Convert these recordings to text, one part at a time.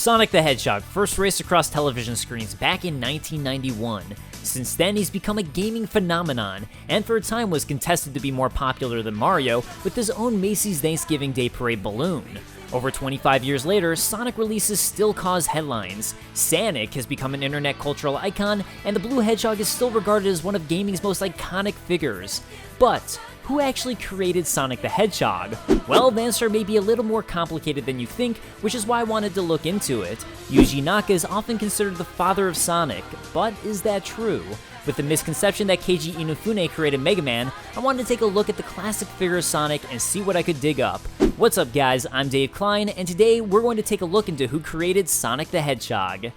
Sonic the Hedgehog first raced across television screens back in 1991. Since then, he's become a gaming phenomenon, and for a time was contested to be more popular than Mario with his own Macy's Thanksgiving Day Parade balloon. Over 25 years later, Sonic releases still cause headlines. Sonic has become an internet cultural icon, and the Blue Hedgehog is still regarded as one of gaming's most iconic figures. But who actually created Sonic the Hedgehog? Well, the answer may be a little more complicated than you think, which is why I wanted to look into it. Yuji Naka is often considered the father of Sonic, but is that true? With the misconception that Keiji Inafune created Mega Man, I wanted to take a look at the classic figure of Sonic and see what I could dig up. What's up guys, I'm Dave Klein, and today we're going to take a look into who created Sonic the Hedgehog.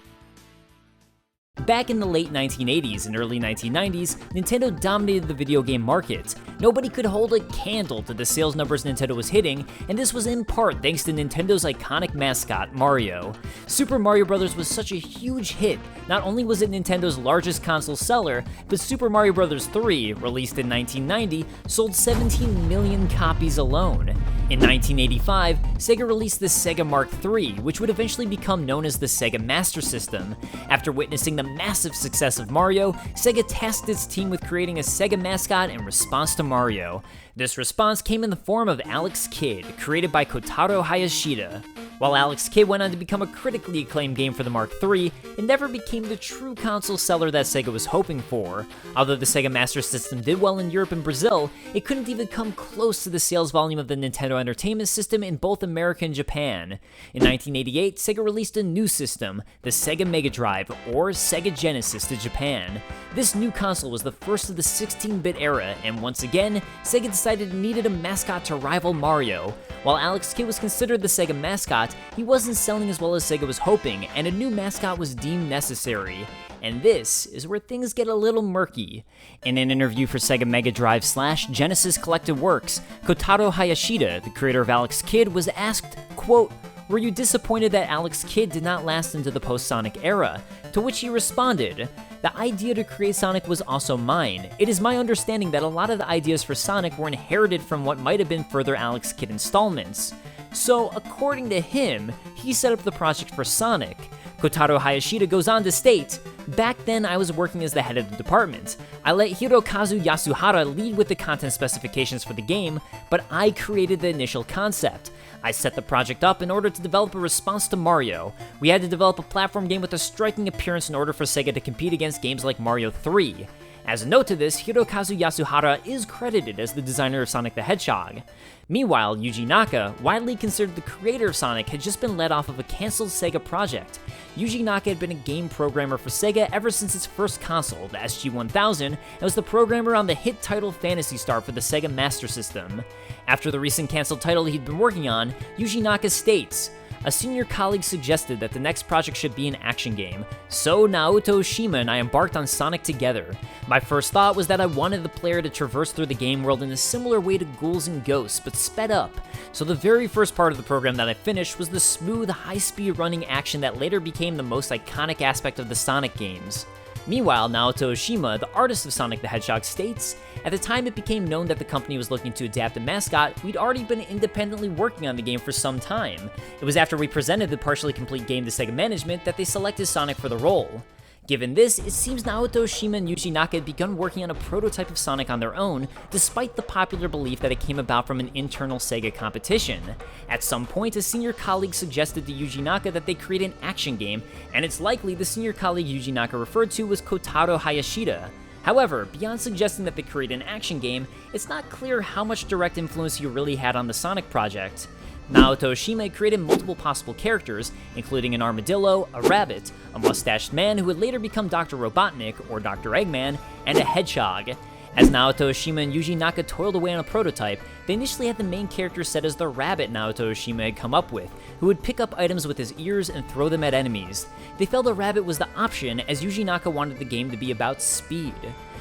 Back in the late 1980s and early 1990s, Nintendo dominated the video game market. Nobody could hold a candle to the sales numbers Nintendo was hitting, and this was in part thanks to Nintendo's iconic mascot, Mario. Super Mario Bros. Was such a huge hit. Not only was it Nintendo's largest console seller, but Super Mario Bros. 3, released in 1990, sold 17 million copies alone. In 1985, Sega released the Sega Mark III, which would eventually become known as the Sega Master System. After witnessing the massive success of Mario, Sega tasked its team with creating a Sega mascot in response to Mario. This response came in the form of Alex Kidd, created by Kotaro Hayashida. While Alex Kidd went on to become a critically acclaimed game for the Mark III, it never became the true console seller that Sega was hoping for. Although the Sega Master System did well in Europe and Brazil, it couldn't even come close to the sales volume of the Nintendo Entertainment System in both America and Japan. In 1988, Sega released a new system, the Sega Mega Drive, or Sega Genesis, to Japan. This new console was the first of the 16-bit era, and once again, Sega decided it needed a mascot to rival Mario. While Alex Kidd was considered the Sega mascot, he wasn't selling as well as Sega was hoping, and a new mascot was deemed necessary. And this is where things get a little murky. In an interview for Sega Mega Drive / Genesis Collected Works, Kotaro Hayashida, the creator of Alex Kidd, was asked, quote, "Were you disappointed that Alex Kidd did not last into the post-Sonic era?" To which he responded, "The idea to create Sonic was also mine. It is my understanding that a lot of the ideas for Sonic were inherited from what might have been further Alex Kidd installments." So, according to him, he set up the project for Sonic. Kotaro Hayashida goes on to state, "Back then I was working as the head of the department. I let Hirokazu Yasuhara lead with the content specifications for the game, but I created the initial concept. I set the project up in order to develop a response to Mario. We had to develop a platform game with a striking appearance in order for Sega to compete against games like Mario 3. As a note to this, Hirokazu Yasuhara is credited as the designer of Sonic the Hedgehog. Meanwhile, Yuji Naka, widely considered the creator of Sonic, had just been let off of a cancelled Sega project. Yuji Naka had been a game programmer for Sega ever since its first console, the SG-1000, and was the programmer on the hit title Phantasy Star for the Sega Master System. After the recent cancelled title he'd been working on, Yuji Naka states, "A senior colleague suggested that the next project should be an action game, so Naoto Oshima and I embarked on Sonic together. My first thought was that I wanted the player to traverse through the game world in a similar way to Ghouls and Ghosts, but sped up. So the very first part of the program that I finished was the smooth, high-speed running action that later became the most iconic aspect of the Sonic games." Meanwhile, Naoto Oshima, the artist of Sonic the Hedgehog, states, "At the time it became known that the company was looking to adapt a mascot, we'd already been independently working on the game for some time. It was after we presented the partially complete game to Sega management that they selected Sonic for the role." Given this, it seems Naoto Oshima and Yuji Naka had begun working on a prototype of Sonic on their own, despite the popular belief that it came about from an internal Sega competition. At some point, a senior colleague suggested to Yuji Naka that they create an action game, and it's likely the senior colleague Yuji Naka referred to was Kotaro Hayashida. However, beyond suggesting that they create an action game, it's not clear how much direct influence he really had on the Sonic project. Naoto Oshima created multiple possible characters, including an armadillo, a rabbit, a mustached man who would later become Dr. Robotnik, or Dr. Eggman, and a hedgehog. As Naoto Oshima and Yuji Naka toiled away on a prototype, they initially had the main character set as the rabbit Naoto Oshima had come up with, who would pick up items with his ears and throw them at enemies. They felt the rabbit was the option, as Yuji Naka wanted the game to be about speed.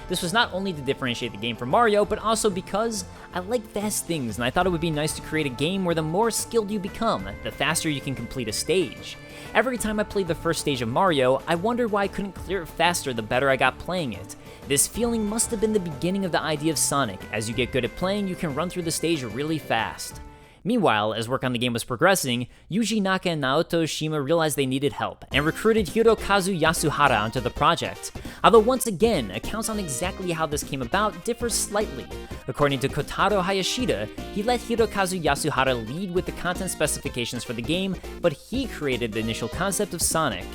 This was not only to differentiate the game from Mario, but also because I like fast things, and I thought it would be nice to create a game where the more skilled you become, the faster you can complete a stage. Every time I played the first stage of Mario, I wondered why I couldn't clear it faster the better I got playing it. This feeling must have been the beginning of the idea of Sonic. As you get good at playing, you can run through the stage really fast. Meanwhile, as work on the game was progressing, Yuji Naka and Naoto Oshima realized they needed help, and recruited Hirokazu Yasuhara onto the project. Although once again, accounts on exactly how this came about differ slightly. According to Kotaro Hayashida, he let Hirokazu Yasuhara lead with the content specifications for the game, but he created the initial concept of Sonic.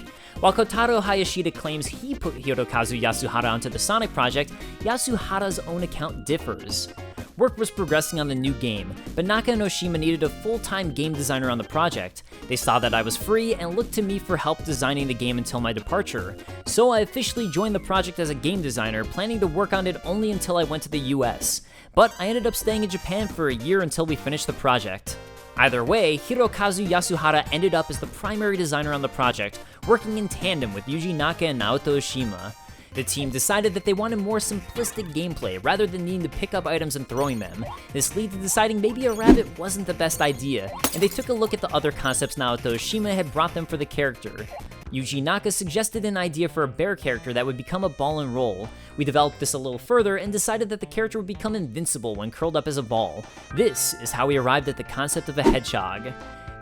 While Kotaro Hayashida claims he put Hirokazu Yasuhara onto the Sonic project, Yasuhara's own account differs. Work was progressing on the new game, but Naka and Oshima needed a full-time game designer on the project. They saw that I was free and looked to me for help designing the game until my departure. So I officially joined the project as a game designer, planning to work on it only until I went to the US. But I ended up staying in Japan for a year until we finished the project. Either way, Hirokazu Yasuhara ended up as the primary designer on the project, working in tandem with Yuji Naka and Naoto Oshima. The team decided that they wanted more simplistic gameplay rather than needing to pick up items and throwing them. This led to deciding maybe a rabbit wasn't the best idea, and they took a look at the other concepts Naoto Oshima had brought them for the character. Yuji Naka suggested an idea for a bear character that would become a ball and roll. We developed this a little further and decided that the character would become invincible when curled up as a ball. This is how we arrived at the concept of a hedgehog.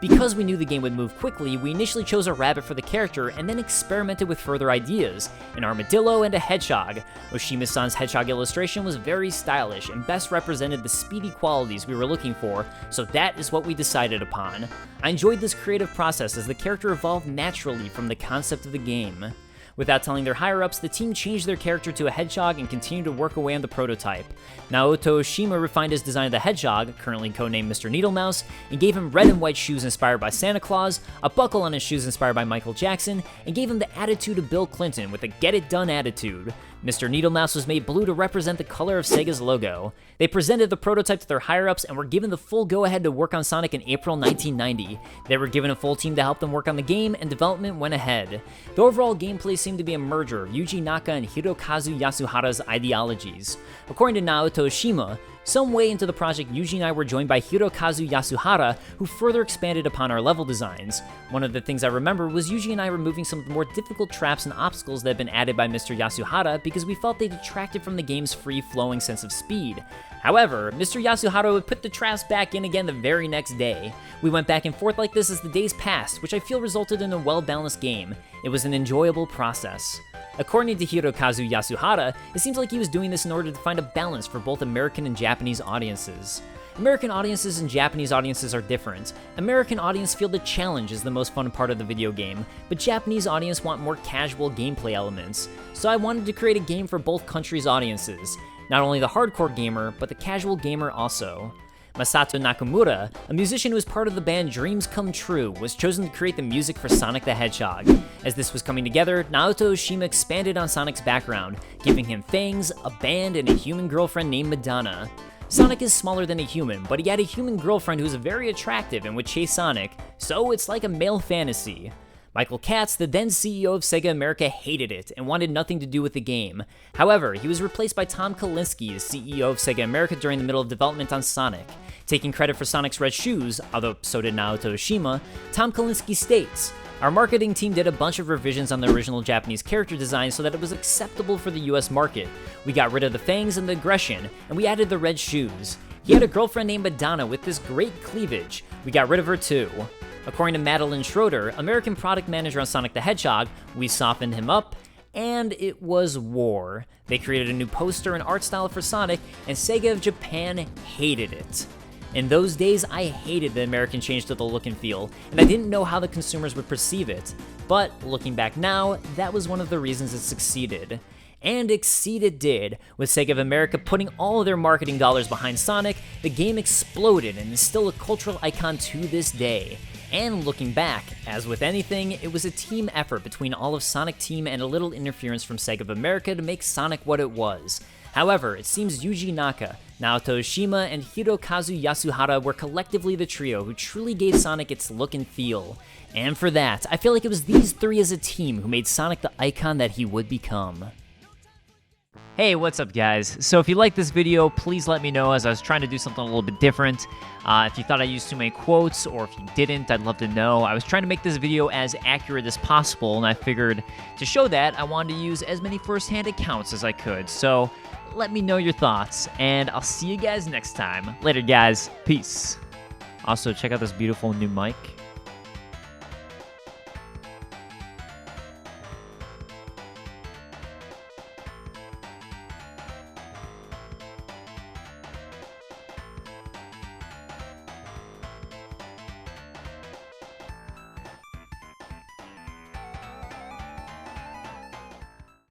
Because we knew the game would move quickly, we initially chose a rabbit for the character and then experimented with further ideas, an armadillo and a hedgehog. Oshima-san's hedgehog illustration was very stylish and best represented the speedy qualities we were looking for, so that is what we decided upon. I enjoyed this creative process as the character evolved naturally from the concept of the game. Without telling their higher-ups, the team changed their character to a hedgehog and continued to work away on the prototype. Naoto Oshima refined his design of the hedgehog, currently codenamed Mr. Needlemouse, and gave him red and white shoes inspired by Santa Claus, a buckle on his shoes inspired by Michael Jackson, and gave him the attitude of Bill Clinton with a get-it-done attitude. Mr. Needlemouse was made blue to represent the color of Sega's logo. They presented the prototype to their higher-ups and were given the full go-ahead to work on Sonic in April 1990. They were given a full team to help them work on the game, and development went ahead. The overall gameplay seemed to be a merger of Yuji Naka and Hirokazu Yasuhara's ideologies. According to Naoto Oshima, some way into the project, Yuji and I were joined by Hirokazu Yasuhara, who further expanded upon our level designs. One of the things I remember was Yuji and I removing some of the more difficult traps and obstacles that had been added by Mr. Yasuhara because we felt they detracted from the game's free-flowing sense of speed. However, Mr. Yasuhara would put the traps back in again the very next day. We went back and forth like this as the days passed, which I feel resulted in a well-balanced game. It was an enjoyable process. According to Hirokazu Yasuhara, it seems like he was doing this in order to find a balance for both American and Japanese audiences. American audiences and Japanese audiences are different. American audience feel the challenge is the most fun part of the video game, but Japanese audience want more casual gameplay elements. So I wanted to create a game for both countries' audiences. Not only the hardcore gamer, but the casual gamer also. Masato Nakamura, a musician who was part of the band Dreams Come True, was chosen to create the music for Sonic the Hedgehog. As this was coming together, Naoto Oshima expanded on Sonic's background, giving him fangs, a band, and a human girlfriend named Madonna. Sonic is smaller than a human, but he had a human girlfriend who's very attractive and would chase Sonic, so it's like a male fantasy. Michael Katz, the then CEO of Sega America, hated it and wanted nothing to do with the game. However, he was replaced by Tom Kalinske, the CEO of Sega America, during the middle of development on Sonic. Taking credit for Sonic's red shoes, although so did Naoto Oshima, Tom Kalinske states, "Our marketing team did a bunch of revisions on the original Japanese character design so that it was acceptable for the US market. We got rid of the fangs and the aggression, and we added the red shoes. He had a girlfriend named Madonna with this great cleavage. We got rid of her too." According to Madeline Schroeder, American product manager on Sonic the Hedgehog, we softened him up, and it was war. They created a new poster and art style for Sonic, and Sega of Japan hated it. In those days, I hated the American change to the look and feel, and I didn't know how the consumers would perceive it. But looking back now, that was one of the reasons it succeeded. And exceed it did. With Sega of America putting all of their marketing dollars behind Sonic, the game exploded and is still a cultural icon to this day. And looking back, as with anything, it was a team effort between all of Sonic Team and a little interference from Sega of America to make Sonic what it was. However, it seems Yuji Naka, Naoto Oshima, and Hirokazu Yasuhara were collectively the trio who truly gave Sonic its look and feel. And for that, I feel like it was these three as a team who made Sonic the icon that he would become. Hey, what's up guys? So if you liked this video, please let me know, as I was trying to do something a little bit different. If you thought I used too many quotes, or if you didn't, I'd love to know. I was trying to make this video as accurate as possible, and I figured to show that, I wanted to use as many first-hand accounts as I could. So let me know your thoughts, and I'll see you guys next time. Later guys, peace. Also, check out this beautiful new mic.